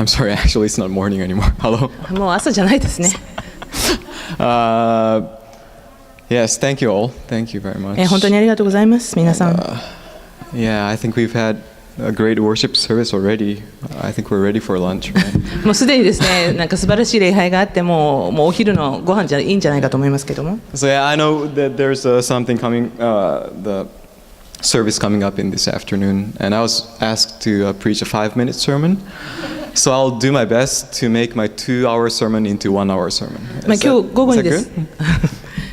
I'm sorry, actually it's not morning anymore. Hello. もう朝じゃないですね。Yes, thank you all. Thank you very much. 本当にありがとうございます、皆さん。Yeah, I think we've had a great worship service already. I think we're ready for lunch, right? もうすでにですね、なんか素晴らしい礼拝があって、もうお昼のご飯じゃいいんじゃないかと思いますけども。So yeah, I know that there's something coming, the service coming up in this afternoon, and I was asked to preach a 5-minute sermon. So I'll do my best to make my 2-hour sermon into 1-hour sermon. 今日午後にです。今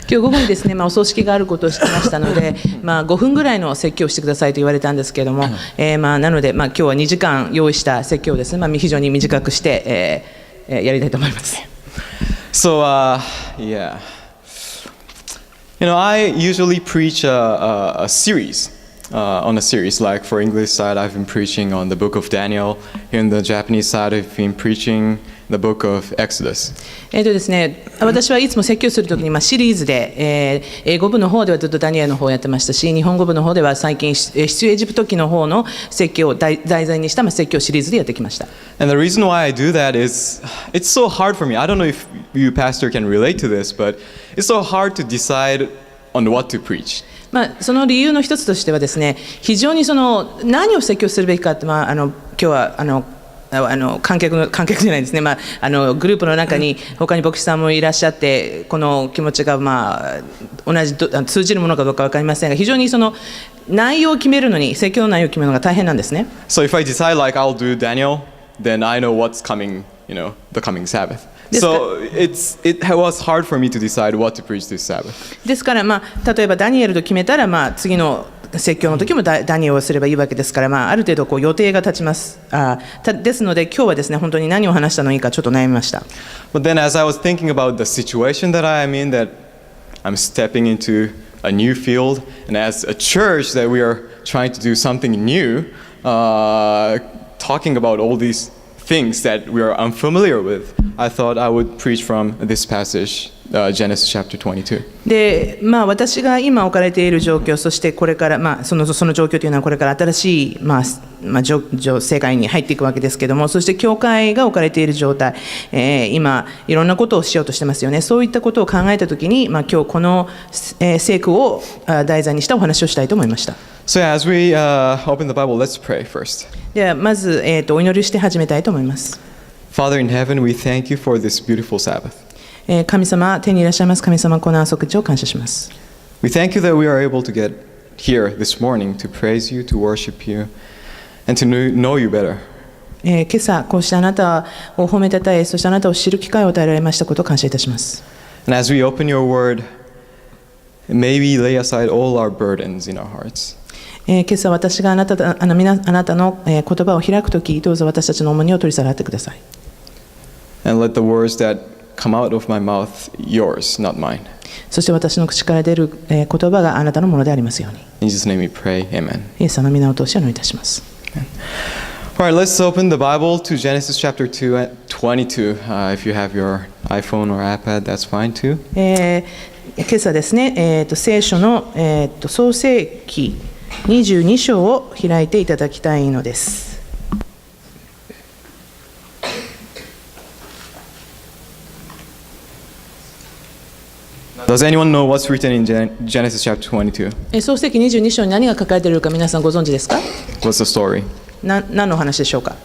日午後にですね、お葬式があることを知ってましたので、5分ぐらいの説教をしてくださいと言われたんですけれども、なので、今日は2時間用意した説教をですね、非常に短くして、やりたいと思います。So, yeah. I usually preach a series, on a series. Like for English side, I've been preaching on the book of Daniel. Here in the Japanese side, I've been preaching the book of Exodus. ですね、私はいつも説教するときに、シリーズで、英語部の方ではずっとダニエルの方をやってましたし、日本語部の方では最近出エジプト記の方の説教を題材にした説教シリーズでやってきました。And the reason why I do that is it's so hard for me. I don't know if you, pastor, can relate to this, but it's so hard to decide on what to preach. その理由の一つとしてはですね、非常に何を説教するべきかって、今日は観客じゃないですね、グループの中に他に牧師さんもいらっしゃって、この気持ちが同じ通じるものかどうか分かりませんが、非常に内容を決めるのに、説教の内容を決めるのが大変なんですね。So if I decide like I'll do Daniel, then I know what's coming, the coming Sabbath. So it was hard for me to decide what to preach this Sabbath. ですから、例えばダニエルと決めたら、次の説教の時もダニエルをすればいいわけですから、ある程度予定が立ちます。ですので今日はですね、本当に何を話したのいいかちょっと悩みました。But then as I was thinking about the situation that I am in, that I'm stepping into a new field, and as a church that we are trying to do something new, talking about all these things that we are unfamiliar with, I thought I would preach from this passage, Genesis chapter 22. で、私が今置かれている状況、そしてこれから、その状況というのはこれから新しい、世界に入っていくわけですけれども、そして教会が置かれている状態、今いろんなことをしようとしてますよね。そういったことを考えたときに、今日この聖句を題材にしたお話をしたいと思いました。So yeah, as we open the Bible, let's pray first. ではまず、お祈りして始めたいと思います。Father in heaven, we thank you for this beautiful Sabbath. 神様、天にいらっしゃいます神様、この朝口を感謝します。We thank you that we are able to get here this morning to praise you, to worship you, and to know you better. 今朝、こうしてあなたを褒めたたえ、そしてあなたを知る機会を与えられましたことを感謝いたします。And as we open your word, may we lay aside all our burdens in our hearts. 今朝私があなたの言葉を開くとき、どうぞ私たちの重荷を取り去られてください。And let the words that come out of my mouth yours, not mine. そして私の口から出る言葉があなたのものでありますように。In Jesus' name we pray, amen. イエス様の皆を通してお祈りいたします。Alright, let's open the Bible to Genesis chapter 22. If you have your iPhone or iPad, that's fine too. 今朝ですね、聖書の、創世記22章を開いていただきたいのです。Does anyone know what's written in Genesis chapter 22? 創世記22章に何が書かれているか皆さんご存知ですか？ What's the story? 何の話でしょうか？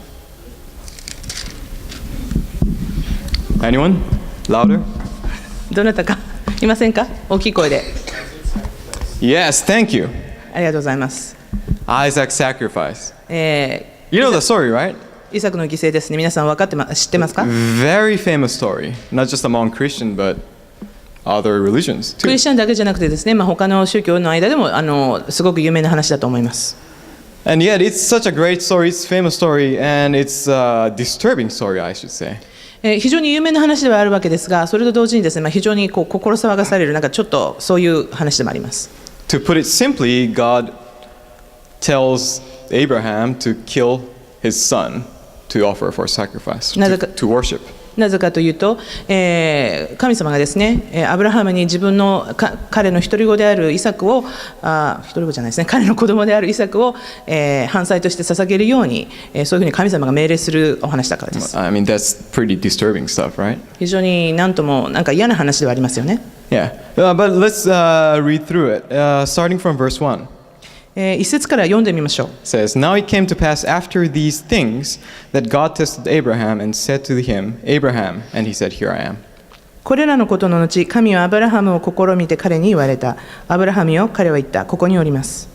Anyone? Louder? どなたかいませんか？大きい声で。Yes, thank you. ありがとうございます。Isaac's sacrifice. You know the story, right? イサクの犠牲ですね。皆さん知ってますか？ Very famous story, not just among Christians, but other religions ク too. リスチャンだけじゃなくてですね、他の宗教の間でもすごく有名な話だと思います。And yet, it's such a great story, it's a famous story, and it's a disturbing story, I should say. 非常に有名な話ではあるわけですが、それと同時にですね、非常に心騒がされる、ちょっとそういう話でもあります。To put it simply, God tells Abraham to kill his son to offer for sacrifice, to worship. なぜかというと、神様がですね、アブラハムに自分の彼の独り子であるイサクを、独り子じゃないですね、彼の子供であるイサクを、燔祭として捧げるように、そういうふうに神様が命令するお話だからです。I mean, that's pretty disturbing stuff, right? 非常になんともなんか嫌な話ではありますよね。Yeah, but let's read through it, starting from verse 1. 一節から読んでみましょう。It says, Now it came to pass after these things that God tested Abraham and said to him, Abraham, and he said, Here I am. これらのことの後、神はアブラハムを試みて彼に言われた。アブラハムよ、彼は言った。ここにおります。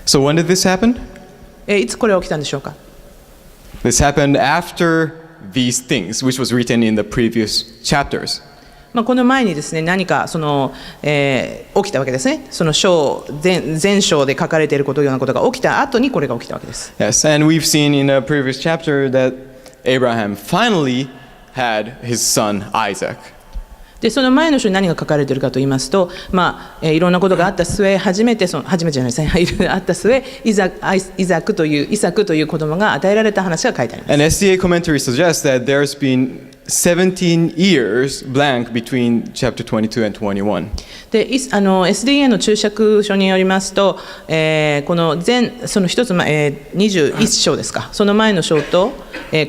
So when did this happen? いつこれが起きたんでしょうか。This happened after these things, which was written in the previous chapters. この前にですね、何かその、起きたわけですね。その前章で書かれているようなことが起きた後にこれが起きたわけです。Yes, and we've seen in a previous chapter that Abraham finally had his son Isaac. でその前の章に何が書かれているかと言いますと、いろんなことがあった末、初めてじゃないですね、あった末、イサクという子供が与えられた話が書いてあります。And SDA commentary suggests that there's been 17 years blank between chapter 22 and 21. でSDA の注釈書によりますと、このその一つ前、21章ですか、その前の章と、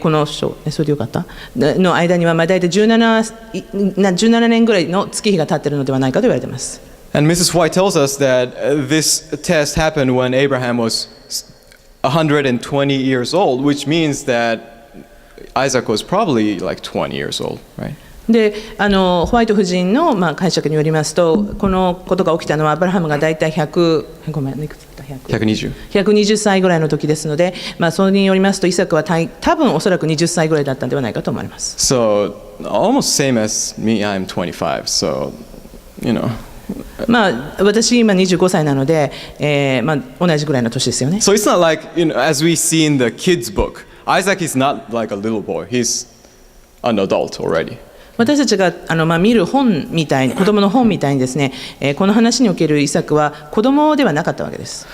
この章、それでよかったの間には、大体17年ぐらいの月日が経っているのではないかと言われています。And Mrs. White tells us that this test happened when Abraham was 120 years old, which means that Isaac was probably like 20 years old, right? でホワイト夫人の、解釈によりますと、このことが起きたのはアブラハムが大体120歳ぐらいの時ですので、それによりますとイサクは多分おそらく20歳ぐらいだったのではないかと思われます。So almost same as me, I'm 25, so you know. 私今25歳なので、同じぐらいの年ですよね。So it's not like, as we see in the kids' book, Isaac is not like a little boy, he's an adult already. 私たちが見る本みたいに、子供の本みたいにですね、この話におけるイサクは子供ではなかったわけです。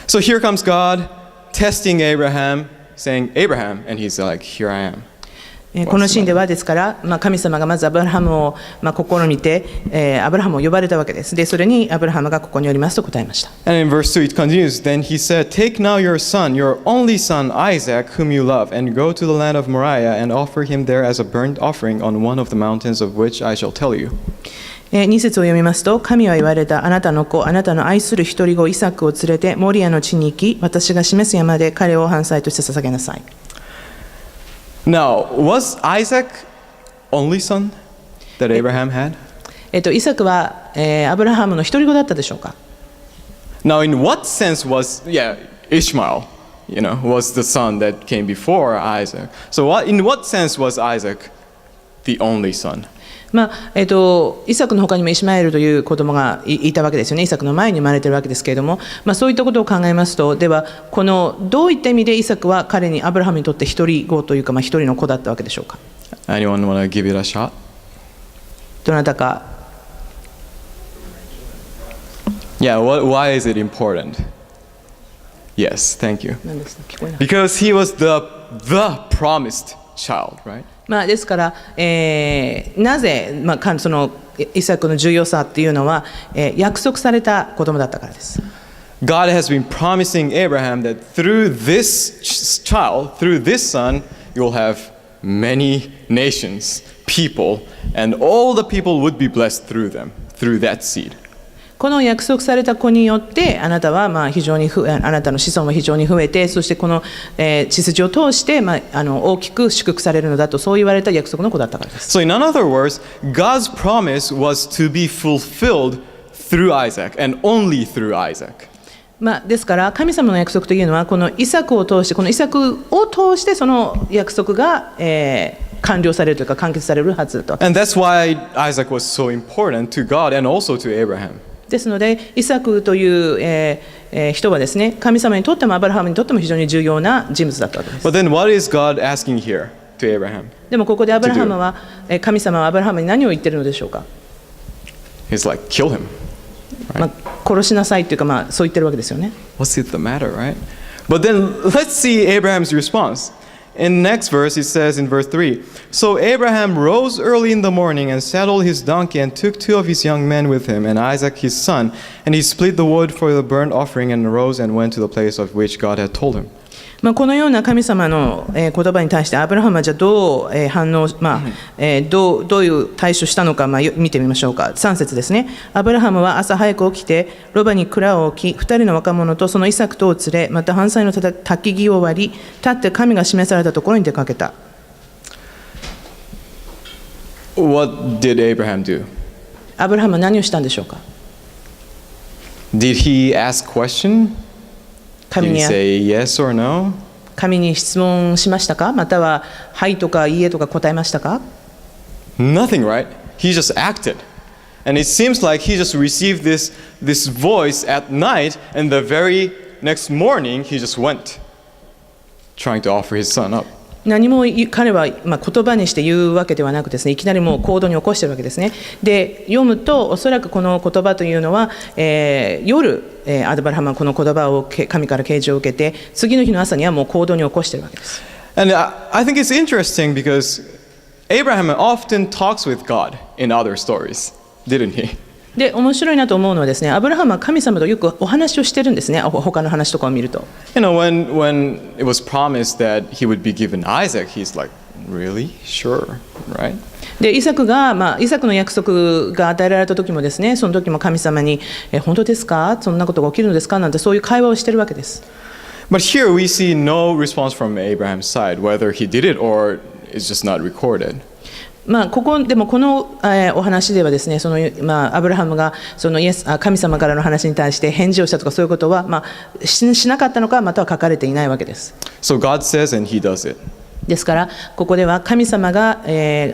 So here comes God testing Abraham, saying, Abraham, and he's like, here I am. このシーンではですから、神様がまずアブラハムを試みて、アブラハムを呼ばれたわけです。で、それにアブラハムがここにおりますと答えました。And in verse 2 it continues, Then he said, Take now your son, your only son Isaac, whom you love, and go to the land of Moriah and offer him there as a burnt offering on one of the mountains of which I shall tell you. 2節を読みますと、神は言われた。あなたの子、あなたの愛する一人子イサクを連れてモリアの地に行き、私が示す山で彼を燔祭として捧げなさい。Now, was Isaac only son that Abraham had? イサクは、アブラハムの一人子だったでしょうか。 Now, in what sense was, Ishmael, was the son that came before Isaac. So in what sense was Isaac the only son? イサクの他にもイシマエルという子供がいたわけですよね。イサクの前に生まれているわけですけれども、そういったことを考えますと、ではこのどういった意味でイサクは彼にアブラハムにとって一人子というか、一人の子だったわけでしょうか。 Anyone want to give it a shot? どなたか。 Yeah, why is it important? Yes, thank you. 何ですか、聞こえなかった。 Because he was the promised child, right? ですから、なぜ、そのイサクの重要さっていうのは、約束された子供だったからです。God has been promising Abraham that through this child, through this son, you'll have many nations, people, and all the people would be blessed through them, through that seed. この約束された子によってあなたは非常にあなたの子孫は非常に増えて、そしてこの血筋を通して大きく祝福されるのだと、そう言われた約束の子だったからです。So in other words, God's promise was to be fulfilled through Isaac and only through Isaac. ですから神様の約束というのはこのイサクを通して、このイサクを通してその約束が、完了されるというか完結されるはずだと。And that's why Isaac was so important to God and also to Abraham. ですのでイサクという、人はですね、神様にとってもアブラハムにとっても非常に重要な人物だったわけです。But then what is God asking here to Abraham? でもここでアブラハムは、神様はアブラハムに何を言ってるのでしょうか。 He's like, kill him. Right? 殺しなさいというか、そう言ってるわけですよね。 What's it the matter, right? But then let's see Abraham's response. in the next verse, it says in verse 3, So Abraham rose early in the morning and saddled his donkey and took 2 of his young men with him and Isaac his son, and he split the wood for the burnt offering and arose and went to the place of which God had told him. このような神様の言葉に対してアブラハムはじゃあどう反応、どういう対処したのか見てみましょうか。3節ですね。アブラハムは朝早く起きてロバに蔵を置き、2人の若者とそのイサクとを連れ、また反祭の焚き木を割り、立って神が示されたところに出かけた。What did Abraham do? アブラハムは何をしたんでしょうか。 Did he ask question? Did 神 he に say yes or no? 神に質問しましたか、またははいとかいいえとか答えましたか。 Nothing, right? He just acted. And it seems like he just received this voice at night, and the very next morning he just went, trying to offer his son up. 何も彼は言葉にして言うわけではなくですね、いきなりもう行動に起こしているわけですね。で、読むとおそらくこの言葉というのは、夜、アブラハムはこの言葉を神から啓示を受けて、次の日の朝にはもう行動に起こしているわけです。And I think it's interesting because Abraham often talks with God in other stories, didn't he? で、面白いなと思うのはですね、アブラハムは神様とよくお話をしてるんですね、他の話とかを見ると。You know, when it was promised that he would be given Isaac, he's like, really? Sure, right? でイサクの約束が与えられた時もですね、その時も神様に本当ですか、そんなことが起きるのですかなんてそういう会話をしてるわけです。But here we see no response from Abraham's side, whether he did it or it's just not recorded. このお話ではですね、アブラハムが神様からの話に対して返事をしたとかそういうことは、しなかったのかまたは書かれていないわけです。So God says and he does it. ですからここでは神様が、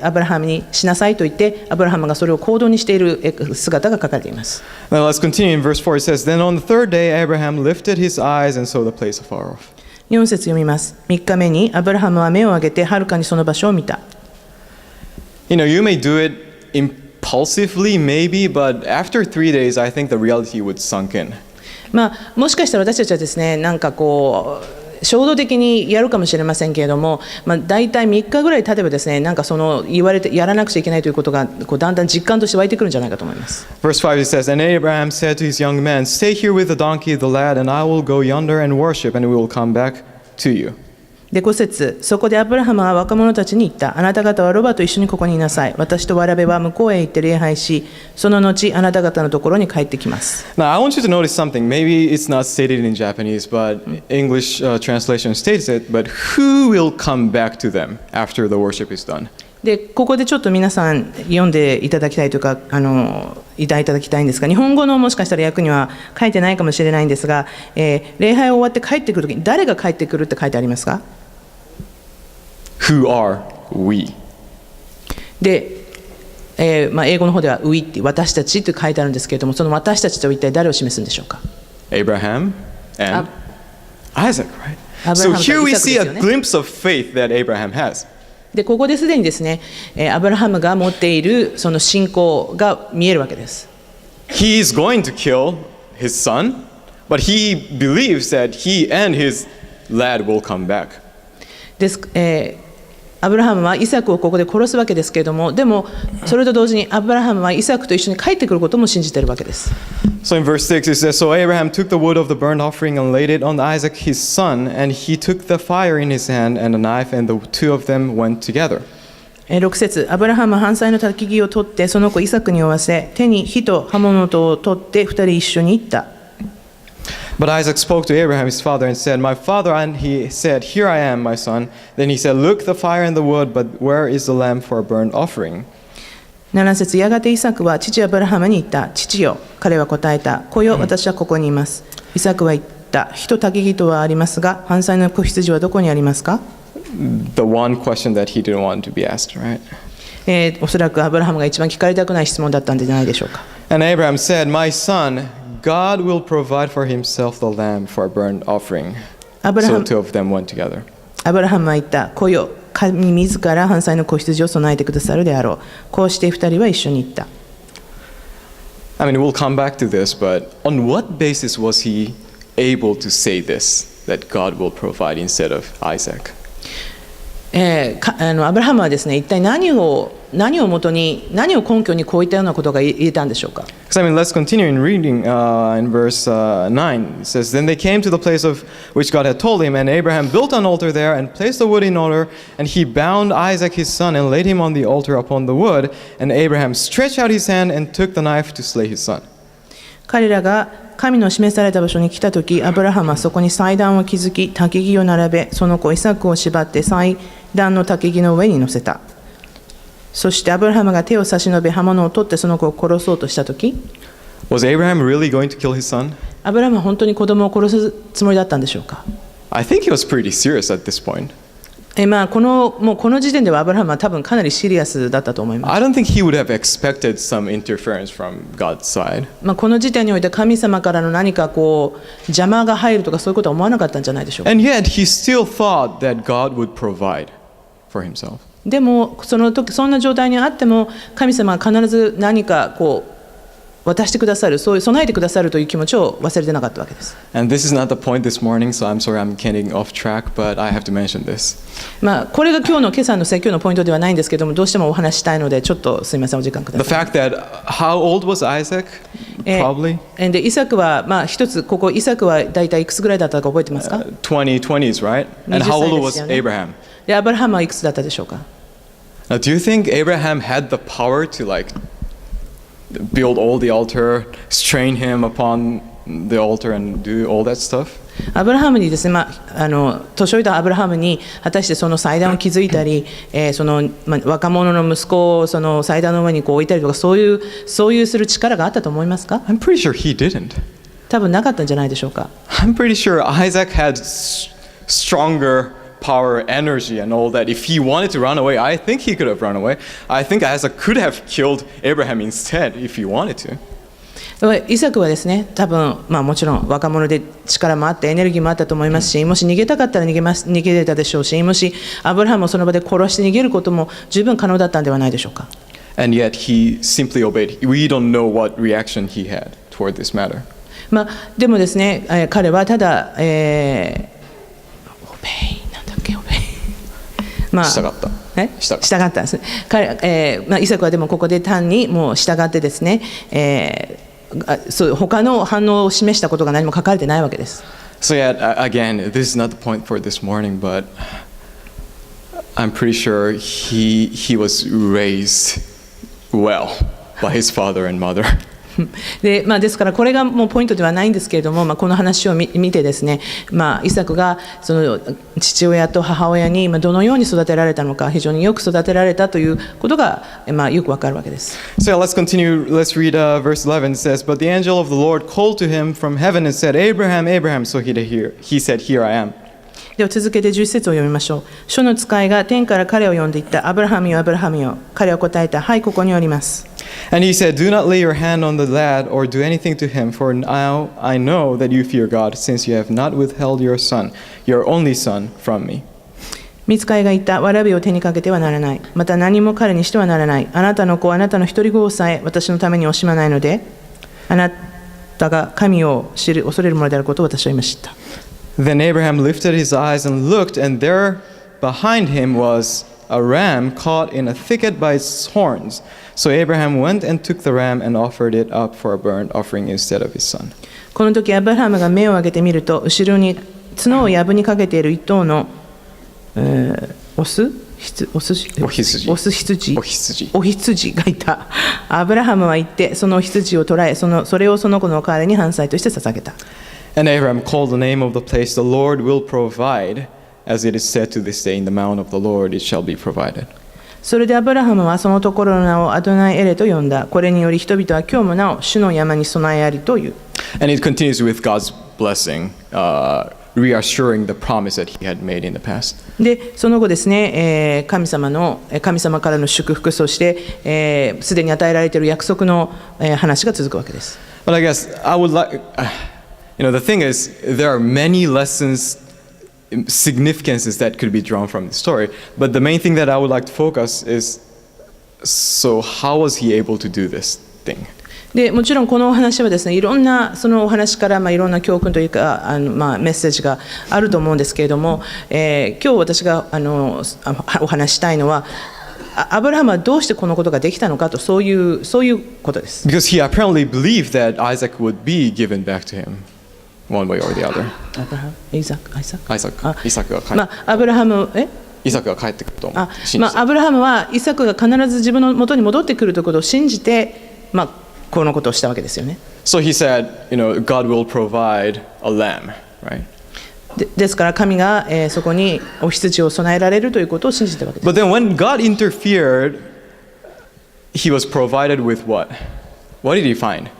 アブラハムにしなさいと言ってアブラハムがそれを行動にしている姿が書かれています。Now let's continue in verse 4. It says, Then on the third day Abraham lifted his eyes and saw the place afar off. 4節読みます。3日目にアブラハムは目を上げてはるかにその場所を見た。You know, you may do it impulsively, maybe, but after 3 days, I think the reality would sunk in. もしかしたら私たちはですね、衝動的にやるかもしれませんけれども、大体3日ぐらい経てばですね、言われてやらなくちゃいけないということがだんだん実感として湧いてくるんじゃないかと思います。Verse 5 it says, And Abraham said to his young men, Stay here with the donkey, the lad, and I will go yonder and worship, and we will come back to you. で5節、そこでアブラハムは若者たちに言った。あなた方はロバと一緒にここにいなさい。私とわらべは向こうへ行って礼拝し、その後あなた方のところに帰ってきます。Now, I want you to notice something. Maybe it's not stated in Japanese, but English translation states it. But who will come back to them after the worship is done? でここでちょっと皆さん読んでいただきたいというかいただきたいんですが、日本語のもしかしたら訳には書いてないかもしれないんですが、礼拝終わって帰ってくるときに誰が帰ってくるって書いてありますか？ Who are we? で、英語の方では We って私たちって書いてあるんですけれども、その私たちとは一体誰を示すんでしょうか？ Abraham and Isaac, right? アブラハムと So here we イサク see です a よね。 glimpse of faith that Abraham has. でここですでにですね、アブラハムが持っているその信仰が見えるわけです。He is going to kill his son, but he believes that he and his lad will come back. です、アブラハムはイサクをここで殺すわけですけれども、でもそれと同時にアブラハムはイサクと一緒に帰ってくることも信じているわけです。So in verse 6 it says, So Abraham took the wood of the burnt offering and laid it on Isaac his son, and he took the fire in his hand and a knife, and the two of them went together. 6節、アブラハムは燔祭の焚き木を取ってその子イサクに負わせ、手に火と刃物とを取って二人一緒に行った。But Isaac spoke to Abraham his father and said, My father, and he said, Here I am, my son. Then he said, Look, the fire and the wood, but where is the lamb for a burnt offering? 7節、やがてイサクは父アブラハムに言った。父よ、彼は答えた。子よ、私はここにいます。イサクは言った。火と焚き木とはありますが、燔祭の子羊はどこにありますか？ The one question that he didn't want to be asked, right? おそらくアブラハムが一番聞かれたくない質問だったんじゃないでしょうか。And Abraham said, My son, God will provide for himself the lamb for a burnt offering. So the two of them went together. アブラハムは言った。子よ、神自ら燔祭の子羊を備えてくださるであろう。こうして二人は一緒に行った。I mean, we'll come back to this, but on what basis was he able to say this, that God will provide instead of Isaac? アブラハムはですね、一体何を元に、何を根拠にこういったようなことが言えたんでしょうか。Because I mean, let's continue in reading in verse 9. It says, Then they came to the place of which God had told him, and Abraham built an altar there and placed the wood in order, and he bound Isaac his son and laid him on the altar upon the wood, and Abraham stretched out his hand and took the knife to slay his son. 彼らが神の示された場所に来たとき、アブラハムはそこに祭壇を築き、焚き木を並べ、その子イサクを縛って祭壇の焚き木の上に乗せた。そしてアブラハムが手を差し伸べ、刃物を取ってその子を殺そうとしたとき、Was Abraham really going to kill his son? アブラハムは本当に子供を殺すつもりだったんでしょうか。I think he was pretty serious at this point. もうこの時点ではアブラハムは多分かなりシリアスだったと思います。I don't think he would have expected some interference from God's side. この時点において神様からの何か邪魔が入るとかそういうことは思わなかったんじゃないでしょうか。 And yet he still thought that God would provide for himself. でもその時そんな状態にあっても神様は必ず何か渡してくださる、そういう備えてくださるという気持ちを忘れてなかったわけです。And this is not the point this morning, so I'm sorry I'm getting off track, but I have to mention this. これが今朝の説教のポイントではないんですけども、どうしてもお話ししたいのでちょっとすみません、お時間くだ The さい。 fact that, how old was Isaac? Probably でイサクは一つイサクは大体いくつぐらいだったか覚えてますか。 20s, right? And how old was Abraham? でアブラハムはいくつだったでしょうか。Now, do you think Abraham had the power to build all the altar, strain him upon the altar and do all that stuff? アブラハムにですね、年老いたアブラハムに果たしてその祭壇を築いたり、若者の息子をその祭壇の上に置いたりとか、そういうする力があったと思いますか。 I'm pretty sure he didn't. 多分なかったんじゃないでしょうか。 I'm pretty sure Isaac had stronger power, energy, and all that. If he wanted to run away, I think he could have run away. I think Isaac could have killed Abraham instead if he wanted to. イサクはですね、多分もちろん若者で力もあってエネルギーもあったと思いますし、もし逃げたかったら逃げれたでしょうし、もしアブラハムをその場で殺して逃げることも十分可能だったんではないでしょうか。 And yet he simply obeyed. We don't know what reaction he had toward this matter. でもですね、彼はただ、従った。従ったんですね。イサクはでもここで単にもう従ってですね、他の反応を示したことが何も書かれてないわけです。So yeah, again, this is not the point for this morning, but I'm pretty sure he was raised well by his father and mother. ですからこれがもうポイントではないんですけれども、この話を見てですね、イサクがその父親と母親にどのように育てられたのか、非常によく育てられたということがよくわかるわけです。So let's continue. Let's read verse 11. It says, But the angel of the Lord called to him from heaven and said, Abraham, Abraham. So he said, Here I am. では続けて11節を読みましょう。主の使いが天から彼を呼んでいった。アブラハムよ、アブラハムよ。彼は答えた。はい、ここにおります。And he said, Do not lay your hand on the lad or do anything to him, for now I know that you fear God, since you have not withheld your son, your only son, from me. 御使いが言った。わらびを手にかけてはならない。また何も彼にしてはならない。あなたの子、あなたの一人子をさえ私のために惜しまないので、あなたが神を恐れるものであることを私は今知った。Then Abraham lifted his eyes and looked, and there behind him was a ram caught in a thicket by its horns. So Abraham went and took the ram and offered it up for a burnt offering instead of his son. この時アブラハムが目を上げてみると、後ろに角を藪にかけている一頭の、オス羊がいた。アブラハムは言って、その羊を捕らえ、それをその子の代わりに燔祭として捧げた。And Abraham called the name of the place, The Lord will provide, as it is said to this day, in the mount of the Lord it shall be provided. それでアブラハムはそのところの名をアドナイエレと呼んだ。これにより人々は今日もなお主の山に備えありという。And it continues with God's blessing, reassuring the promise that he had made in the past. で、その後ですね、神様からの祝福、そしてすでに与えられている約束の話が続くわけです。But I guess I would like, the thing is, there are many lessons, significances that could be drawn from the story. But the main thing that I would like to focus is, so how was he able to do this thing? でもちろんこのお話はですね、いろんなそのお話からいろんな教訓というかメッセージがあると思うんですけれども、今日私がお話したいのは、アブラハムはどうしてこのことができたのかと、そういうことです。Because he apparently believed that Isaac would be given back to him, one way or the other. アブラハム、イサクがアブラハム、イサクが帰ってくると思う。アブラハムはイサクが必ず自分の元に戻ってくるということを信じて、このことをしたわけですよね。So he said, God will provide a lamb, right? ですから神が、そこにお羊を備えられるということを信じたわけです。But then when God interfered, he was provided with what? What did he find?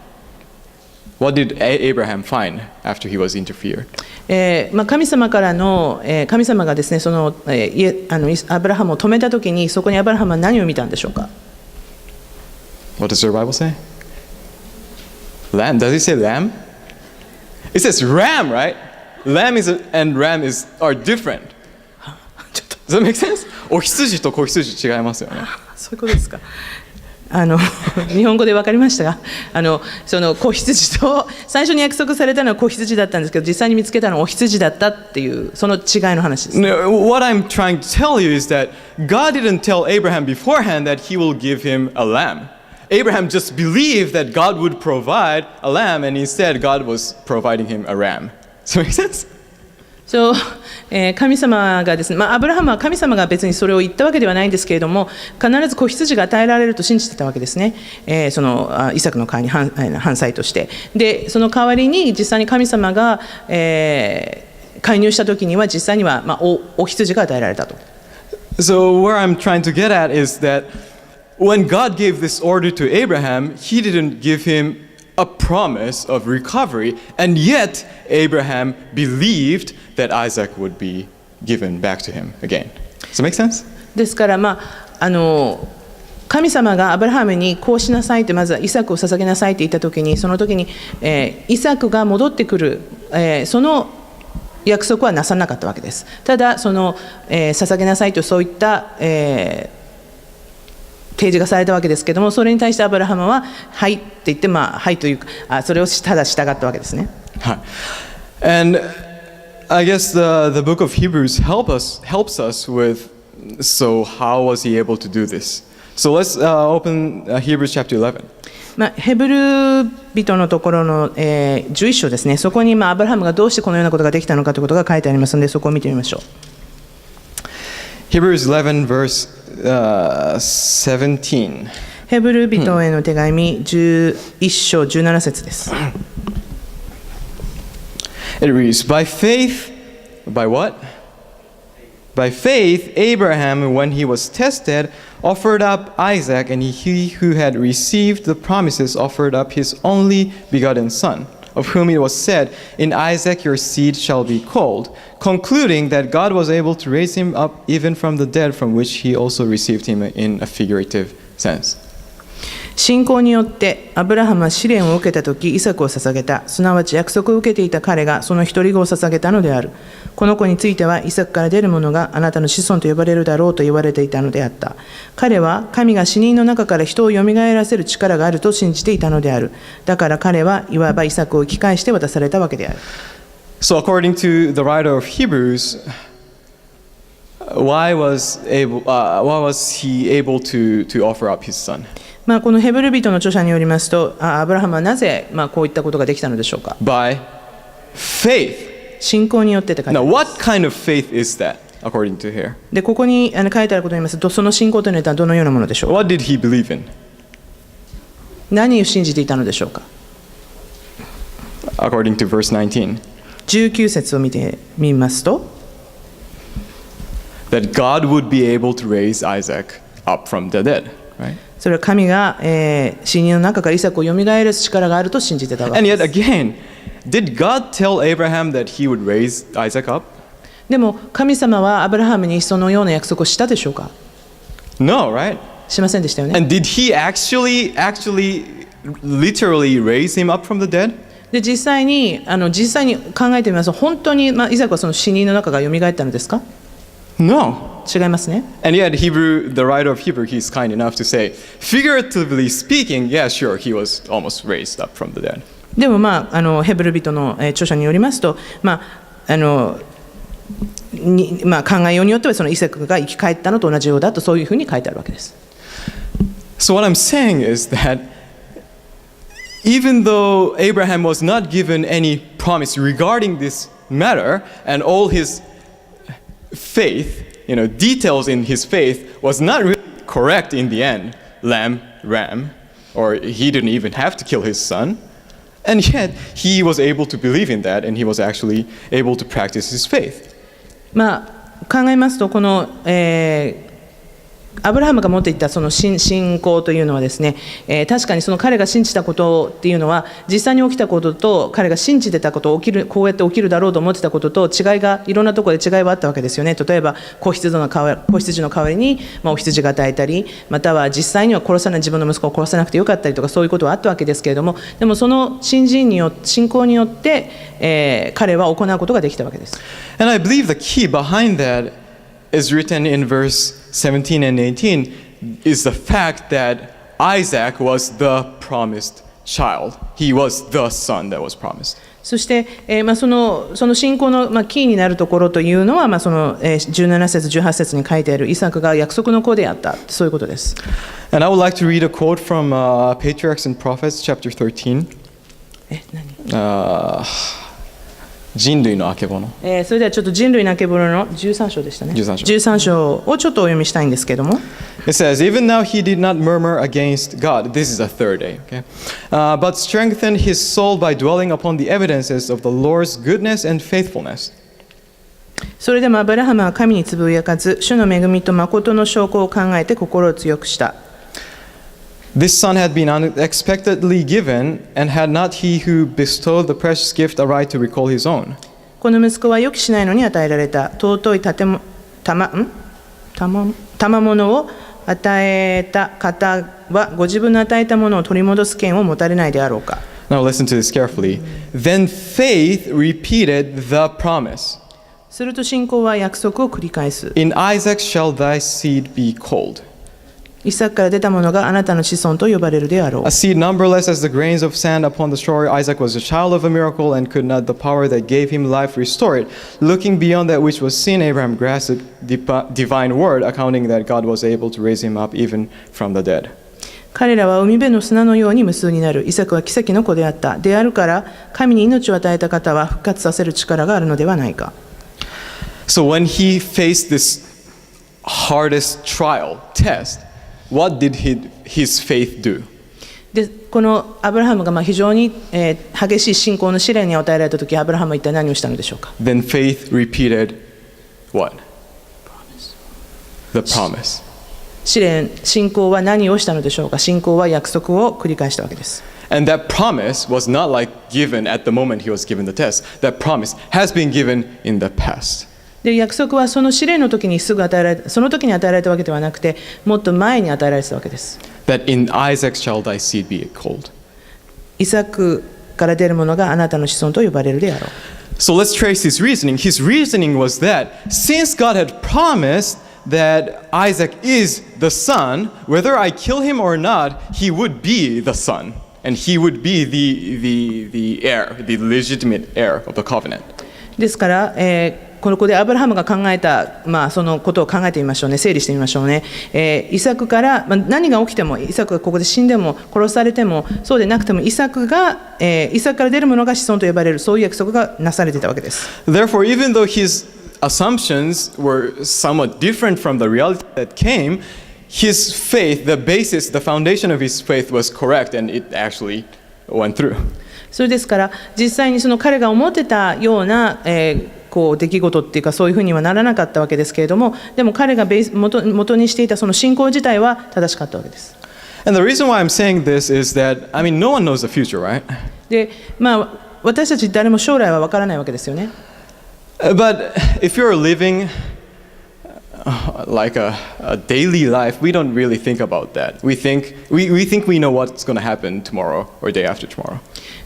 What did Abraham find after he was interfered? 神様からの、神様がですね、アブラハムを止めたときに、そこにアブラハムは何を見たんでしょうか？ What does the Bible say? Lamb? Does it say lamb? It says ram, right? Lamb and ram are different. Does that make sense? お羊と子羊違いますよね。そういうことですか。日本語で分かりましたが、その子羊と最初に約束されたのは子羊だったんですけど、実際に見つけたのはお羊だったっていうその違いの話です。No, what I'm trying to tell you is that God didn't tell Abraham beforehand that he will give him a lamb. Abraham just believed that God would provide a lamb, and instead God was providing him a ram. Does that make sense? そう、神様がですね、アブラハムは神様が別にそれを言ったわけではないんですけれども、必ず子羊が与えられると信じてたわけですね。そのイサクの代わりに反祭として。で、その代わりに実際に神様が、介入した時には実際には、お羊が与えられたと。So where I'm trying to get at is that when God gave this order to Abraham, he didn't give him a promise of recovery, and yet Abraham believed that Isaac would be given back to him again. Does that make sense? ですから、神様がアブラハムにこうしなさいって、まずはイサクを捧げなさいって言った時に、その時に、イサクが戻ってくる、その約束はなさなかったわけです。ただその、捧げなさいとそういった、提示がされたわけですけども、それに対してアブラハムははいって言って、はいというか、それをただ従ったわけですね。はい。And I guess the book of Hebrews helps us with, so how was he able to do this? So let's open Hebrews chapter 11. ヘブル人のところの、11章ですね。そこに、アブラハムがどうしてこのようなことができたのかということが書いてありますので、そこを見てみましょう。Hebrews 11 verse 17. ヘブル人への手紙11章17節です。It reads, by faith, by what? By faith, Abraham, when he was tested, offered up Isaac, and he who had received the promises offered up his only begotten son, of whom it was said, in Isaac your seed shall be called, concluding that God was able to raise him up even from the dead, from which he also received him in a figurative sense. 信仰によってアブラハムは試練を受けたときイサクを捧げた。すなわち約束を受けていた彼がその一人子を捧げたのである。この子についてはイサクから出る者があなたの子孫と呼ばれるだろうと言われていたのであった。彼は神が死人の中から人をよみがえらせる力があると信じていたのである。だから彼はいわばイサクを生き返して渡されたわけである。So according to the writer of Hebrews, why was he able to offer up his son? このヘブル人の著者によりますと、アブラハムはなぜ、こういったことができたのでしょうか。By faith. 信仰によってって書いてあります。Now, what kind of faith is that, according to here? で、ここに書いてあることによりますと、その信仰というのはどのようなものでしょうか。What did he believe in? 何を信じていたのでしょうか。According to verse 19. 19節を見てみますと、That God would be able to raise Isaac up from the dead, right? それは神が、死人の中からイサクをよみがえらす力があると信じてたわけです。And yet again, did God tell Abraham that he would raise Isaac up? でも神様はアブラハムにそのような約束をしたでしょうか。 No, right? しませんでしたよね。 And did he actually literally raise him up from the dead? で実際に考えてみますと、本当に、イサクはその死人の中がよみがえったのですか？ No. 違いますね。 And yet, the writer of Hebrew, he's kind enough to say, figuratively speaking, yeah, sure, he was almost raised up from the dead. でも、ヘブル人の著者によりますと、考えようによってはそのイサクが生き返ったのと同じようだと、そういうふうに書いてあるわけです。 So what I'm saying is that even though Abraham was not given any promise regarding this matter, and all his faith, details in his faith was not really correct in the end, ram, or he didn't even have to kill his son, and yet he was able to believe in that, and he was actually able to practice his faith. 考えますと、この、アブラハムが持っていたその信仰というのはですね、確かにその彼が信じたことっていうのは実際に起きたことと、彼が信じてたことこうやって起きるだろうと思ってたことと違いが、いろんなところで違いはあったわけですよね。例えば子羊の代わりに、お羊が与えたり、または実際には自分の息子を殺さなくてよかったりとか、そういうことはあったわけですけれども、でもその信仰によって、彼は行うことができたわけです。 And I believe the key behind that is written in verse 17 and 18 is the fact that Isaac was the promised child. He was the son that was promised. そして、その信仰の、キーになるところというのは、17節18節に書いてあるイサクが約束の子であった、そういうことです。 And I would like to read a quote from Patriarchs and Prophets, chapter 13. 人類のあけぼの。それではちょっと人類のあけぼのの13章でしたね。13章をちょっとお読みしたいんですけども。It says, even now he did not murmur against God. This is the third day, okay? But strengthened his soul by dwelling upon the evidences of the Lord's goodness and faithfulness. それでもアブラハムは神につぶやかず、主の恵みと誠の証拠を考えて心を強くした。This son had been unexpectedly given, and had not he who bestowed the precious gift a right to recall his own? この息子は予期しないのに与えられた。尊い賜物を与えた方は、ご自分の与えたものを取り戻す権を持たれないであろうか。Now listen to this carefully. Then faith repeated the promise. すると信仰は約束を繰り返す。In Isaac shall thy seed be called. イサクから出たものがあなたの子孫と呼ばれるであろう。 A seed numberless as the grains of sand upon the shore, Isaac was a child of a miracle, and could not the power that gave him life restore it. Looking beyond that which was seen, Abraham grasped the divine word, accounting that God was able to raise him up even from the dead. 彼らは海辺の砂のように無数になる。イサクは奇跡の子であった。であるから、神に命を与えた方は復活させる力があるのではないか。So when he faced this hardest trial, test, what did his faith do? でこのアブラハムが非常に、激しい信仰の試練に与えられたとき、アブラハムは一体何をしたのでしょうか。 Then faith repeated what? The promise. 信仰は何をしたのでしょうか。信仰は約束を繰り返したわけです。 And that promise was not like given at the moment he was given the test. That promise has been given in the past. で約束はその試練の時にすぐ与えられた、その時に与えられたわけではなくて、もっと前に与えられてたわけです。That in Isaac shall thy seed be called. イサクから出るものがあなたの子孫と呼ばれるであろう。So let's trace his reasoning. His reasoning was that since God had promised that Isaac is the son, whether I kill him or not, he would be the son. And he would be the heir, the legitimate heir of the covenant. ですから、ここでアブラハムが考えた、そのことを考えてみましょうね。整理してみましょうね。イサクから、何が起きても、イサクがここで死んでも殺されても、そうでなくてもイサクから出るものが子孫と呼ばれる、そういう約束がなされていたわけです。Therefore, even though his assumptions were somewhat different from the reality that came, his faith, the basis, the foundation of his faith was correct, and it actually went through. それですから、実際にその彼が思ってたような、出来事っていうか、そういうふうにはならなかったわけですけれども、でも彼が元にしていたその信仰自体は正しかったわけです。And the reason why I'm saying this is that, no one knows the future, right? で、私たち誰も将来は分からないわけですよね。But if you're living like a daily life, we don't really think about that. We think we know what's going to happen tomorrow or day after tomorrow.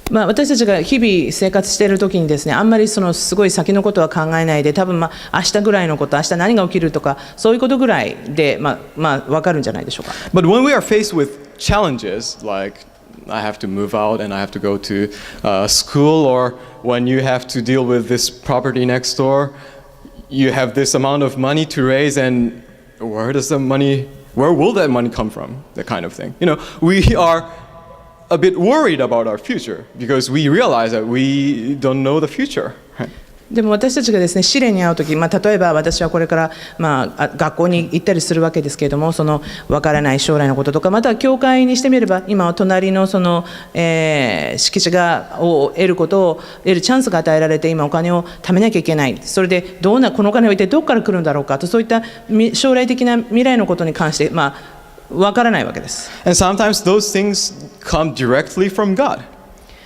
私たちが日々生活している時にですね、あんまりそのすごい先のことは考えないで、多分明日ぐらいのこと、明日何が起きるとか、そういうことぐらいで分かるんじゃないでしょうか。But when we are faced with challenges like I have to move out and I have to go to school, or when you have to deal with this property next door, you have this amount of money to raise, and where will that money come from? That kind of thing. We are a bit worried about our future because we realize that we don't know the future. でも私たちがですね、試練に遭うとき、例えば私はこれから、学校に行ったりするわけですけれども、その分からない将来のこととか、または教会にしてみれば、今は隣のその、敷地を得るチャンスが与えられて、今お金を貯めなきゃいけない。それでこのお金は一体どこから来るんだろうかと、そういった将来的な未来のことに関して、分からないわけです。And sometimes those things come directly from God.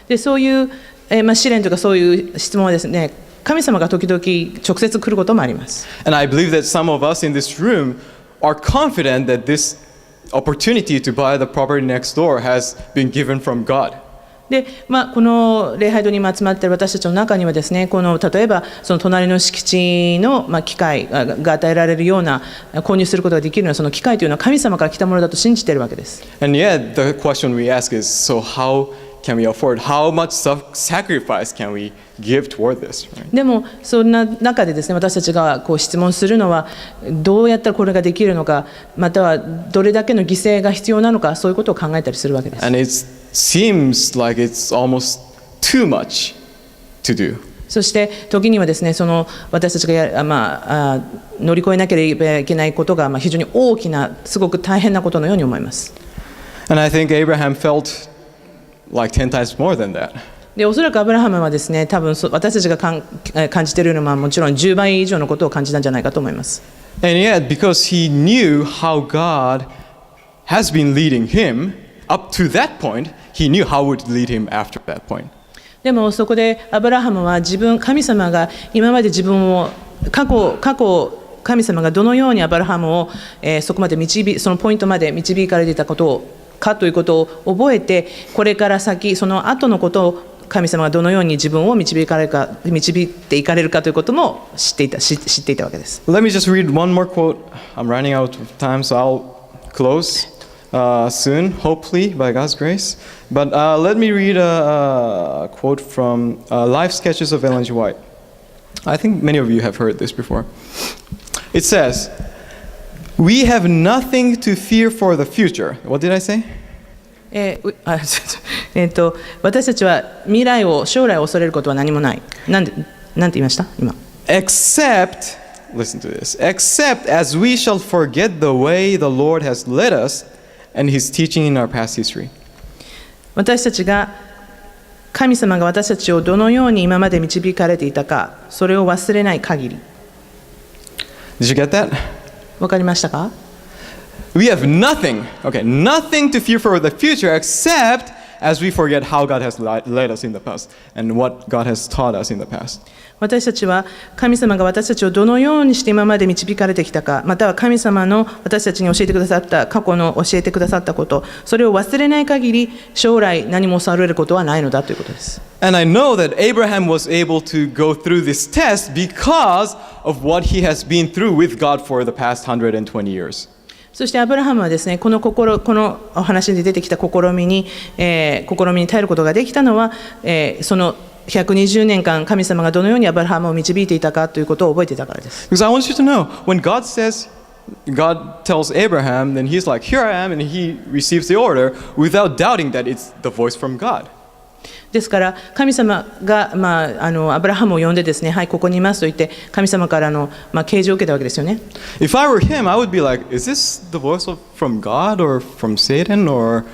で、そういう、試練とかそういう質問はですね、神様が時々直接来ることもあります。And I believe that some of us in this room are confident that this opportunity to buy the property next door has been given from God. で、この礼拝堂に集まっている私たちの中にはですね、例えばその隣の敷地の機会が与えられるような購入することができるようなその機会というのは神様から来たものだと信じているわけです。And yet the question we ask is, so how can we afford? How much sacrifice can we give toward this? Right? でもそんな中でですね、私たちが質問するのはどうやったらこれができるのか、またはどれだけの犠牲が必要なのか、そういうことを考えたりするわけです。And it seems like it's almost too much to do. そして時にはですね、その私たちが乗り越えなければいけないことが非常に大きな、すごく大変なことのように思います。And I think Abraham felt like 10 times more than that. で、おそらくアブラハムはですね、多分私たちが感じているのはもちろん10倍以上のことを感じたんじゃないかと思います。And yet, because he knew how God has been leading him up to that point, he knew how it would lead him after that point. でもそこでアブラハムは神様が今まで自分を過去神様がどのようにアブラハムを、そこまでそのポイントまで導かれていたことかということを覚えて、これから先その後のことを神様がどのように自分を導いていかれるかということも知っていたわけです。Let me just read one more quote. I'm running out of time, so I'll close soon, hopefully, by God's grace. But let me read a quote from Life Sketches of Ellen G. White. I think many of you have heard this before. It says, "We have nothing to fear for the future." What did I say? 私たちは将来を恐れることは何もない。なんて言いました今。Except, listen to this, except as we shall forget the way the Lord has led us and His teaching in our past history. 私たちが神様が私たちをどのように今まで導かれていたか、それを忘れない限り。Did you get that? わかりましたか？We have nothing to fear for the future except as we forget how God has led us in the past and what God has taught us in the past. 私たちは神様が私たちをどのようにして今まで導かれてきたか、または神様の私たちに教えてくださった過去の教えてくださったこと、それを忘れない限り将来何も恐れることはないのだということです。And I know that Abraham was able to go through this test because of what he has been through with God for the past 120 years. そしてアブラハムはですね、このお話に出てきた試みに耐えることができたのは、その120年間神様がどのようにアブラハムを導いていたかということを覚えていたからです。Because I want you to know, when God tells Abraham, then he's like, here I am, and he receives the order without doubting that it's the voice from God. ですから神様が、アブラハムを呼んでですね、はい、ここにいますと言って神様からの、啓示を受けたわけですよね。If I were him, I would be like, is this the voice from God or from Satan or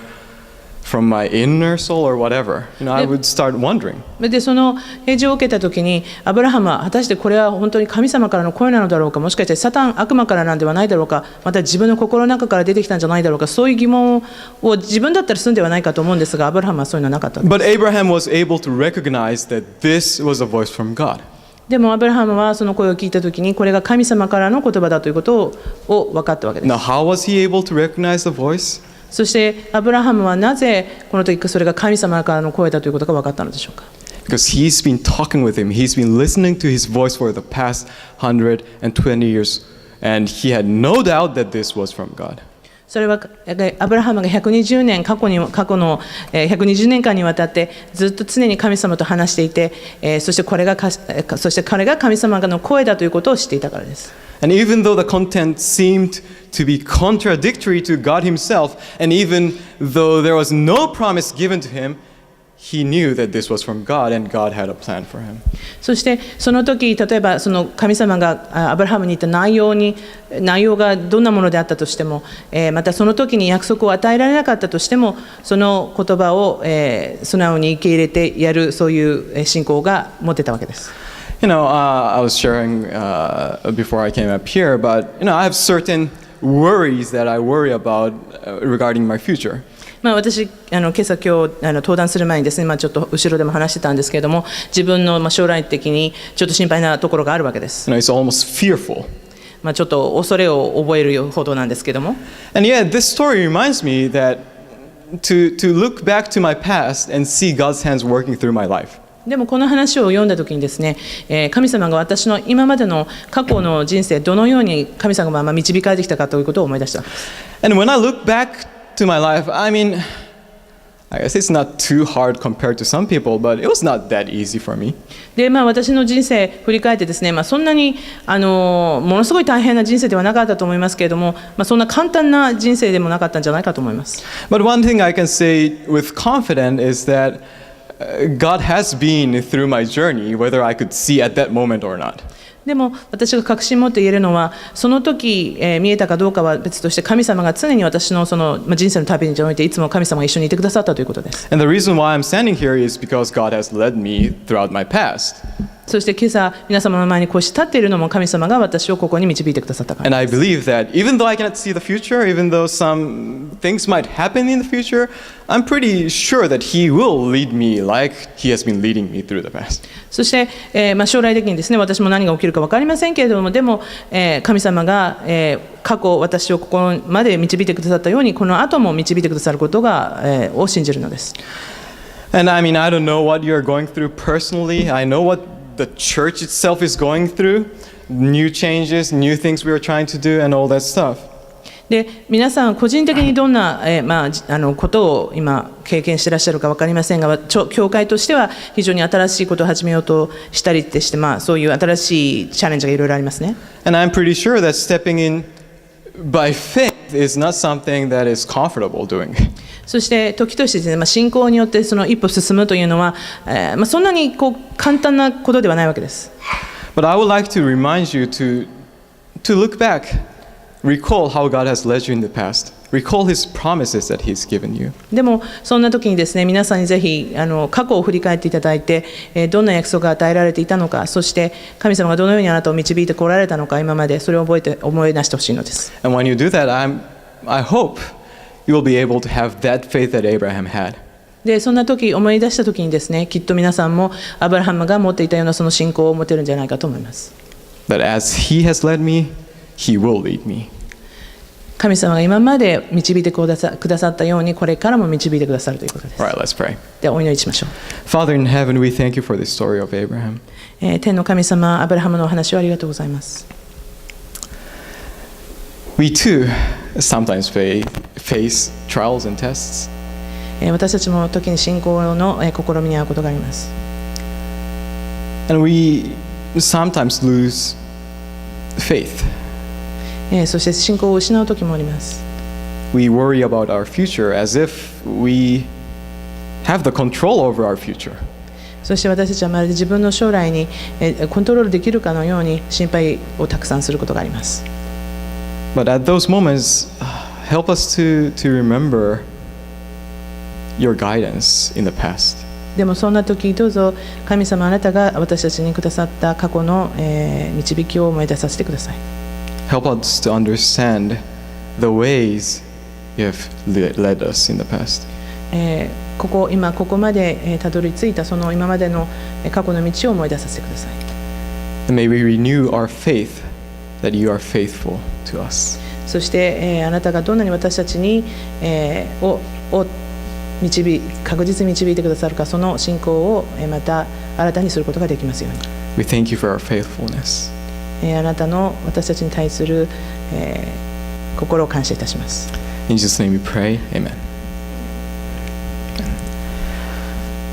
from my inner soul or whatever? I would start wondering. で、その啓示を受けたときに、アブラハムは果たしてこれは本当に神様からの声なのだろうか、もしかしてサタン、悪魔からなんではないだろうか、また自分の心の中から出てきたんじゃないだろうか、そういう疑問を自分だったら済んではないかと思うんですが、アブラハムはそういうのはなかった。But Abraham was able to recognize that this was a voice from God. でもアブラハムはその声を聞いたときにこれが神様からの言葉だということを分かったわけです。 Now, how was he able to recognize the voice? そしてアブラハムはなぜこの時それが神様からの声だということが分かったのでしょうか。 Because he's been talking with him. He's been listening to his voice for the past 120 years. And he had no doubt that this was from God. それはアブラハムが120年過去の120年間にわたってずっと常に神様と話していて、そして彼が神様の声だということを知っていたからです。 And even though the content seemed to be contradictory to God himself, and even though there was no promise given to him, he knew that this was from God and God had a plan for him. そしてその時例えばその神様がアブラハムに言った内容がどんなものであったとしても、またその時に約束を与えられなかったとしてもその言葉を、素直に受け入れてやるそういう信仰が持てたわけです。You know, I was sharing before I came up here, but I have certain worries that I worry about regarding my future. 私、今朝今日登壇する前にですね、ちょっと後ろでも話してたんですけれども、自分の将来的にちょっと心配なところがあるわけです。It's almost fearful. ちょっと恐れを覚えるほどなんですけども。And yet, this story reminds me that to look back to my past and see God's hands working through my life. でもこの話を読んだ時にですね、神様が私の今までの過去の人生どのように神様が導かれてきたかということを思い出した。And when I look back to my life, I mean, I guess it's not too hard compared to some people, but it was not that easy for me. で、私の人生振り返ってですね、そんなにものすごい大変な人生ではなかったと思いますけれども、そんな簡単な人生でもなかったんじゃないかと思います。But one thing I can say with confidence is that God has been through my journey, whether I could see at that moment or not. でも私が確信持って言えるのはその時、見えたかどうかは別として神様が常に私の人生の旅においていつも神様が一緒にいてくださったということです。And the reason why I'm standing here is because God has led me throughout my past. そして今朝皆様の前にこうして立っているのも神様が私をここに導いてくださったから And です。 I believe that even though I cannot see the future, even though some things might happen in the future, I'm pretty sure that He will lead me like He has been leading me through the past. そして、将来的にですね私も何が起きるか分かりませんけれどもでも、神様が、過去私をここまで導いてくださったようにこの後も導いてくださることが、を信じるのです。 And I mean, I don't know what you're going through personally. I know what the church itself is going through, new changes, new things we are trying to do, and all that stuff. で皆さん個人的にどんな、ことを今経験していらっしゃるか分かりませんが教会としては非常に新しいことを始めようとしたりして、そういう新しいチャレンジがいろいろありますね。 And I'm pretty sure that stepping in by faith is not something that is comfortable doing. そして時としてですね、信仰によってその一歩進むというのは、そんなに簡単なことではないわけです。 But I would like to remind you to look back, recall how God has led you in the past, recall His promises that He's given you. でもそんな時にですね皆さんにぜひ過去を振り返っていただいて、どんな約束が与えられていたのかそして神様がどのようにあなたを導いてこられたのか今までそれを思い出してほしいのです。 And when you do that, I hope you will be able to have that faith that Abraham had. でそんな時思い出した時にですねきっと皆さんもアブラハムが持っていたようなその信仰を持てるんじゃないかと思います。 That as He has led me, He will lead me. 神様が今まで導いてくださったようにこれからも導いてくださるということです。 All right, let's pray. ではお祈りしましょう。 Father in heaven, we thank you for this story of Abraham. 天の神様アブラハムのお話をありがとうございます。 We too sometimes face trials and tests. 私たちも時に信仰の試みに遭うことがあります。 And we sometimes lose faith. そして信仰を失う時もあります。 We worry about our future as if we have the control over our future. そして私たちはまるで自分の将来にコントロールできるかのように心配をたくさんすることがあります。 But at those moments, help us to remember your guidance in the past. でもそんな時どうぞ神様あなたが私たちにくださった過去の導きを思い出させてください。 Help us to understand the ways you have led us in the past. 今ここまでたどり着いたその今までの過去の道を思い出させてください。And may we renew our faith that you are faithful to us. そして、あなたがどんなに私たちに、を確実に導いてくださるか、その信仰を、また新たにすることができますように。We thank you for our faithfulness. あなたの私たちに対する、心を感謝いたします。In Jesus' name we pray. Amen.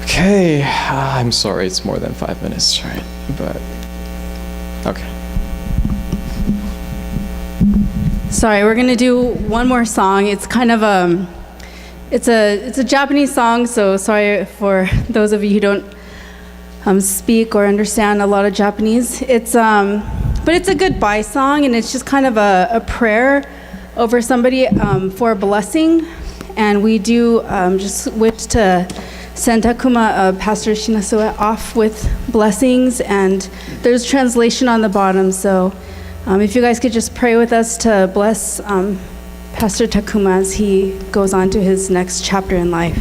Okay, I'm sorry it's more than 5 minutes, right? But, okay. Sorry, we're gonna do one more song. It's kind of it's a Japanese song, so sorry for those of you who don't speak or understand a lot of Japanese. But it's a goodbye song, and it's just kind of a prayer over somebody for a blessing. And we do just wish to send Takuma, Pastor Shinasue, off with blessings, and there's translation on the bottom, so if you guys could just pray with us to bless Pastor Takuma as he goes on to his next chapter in life.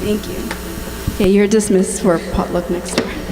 Thank you. Okay, you're dismissed for potluck next door.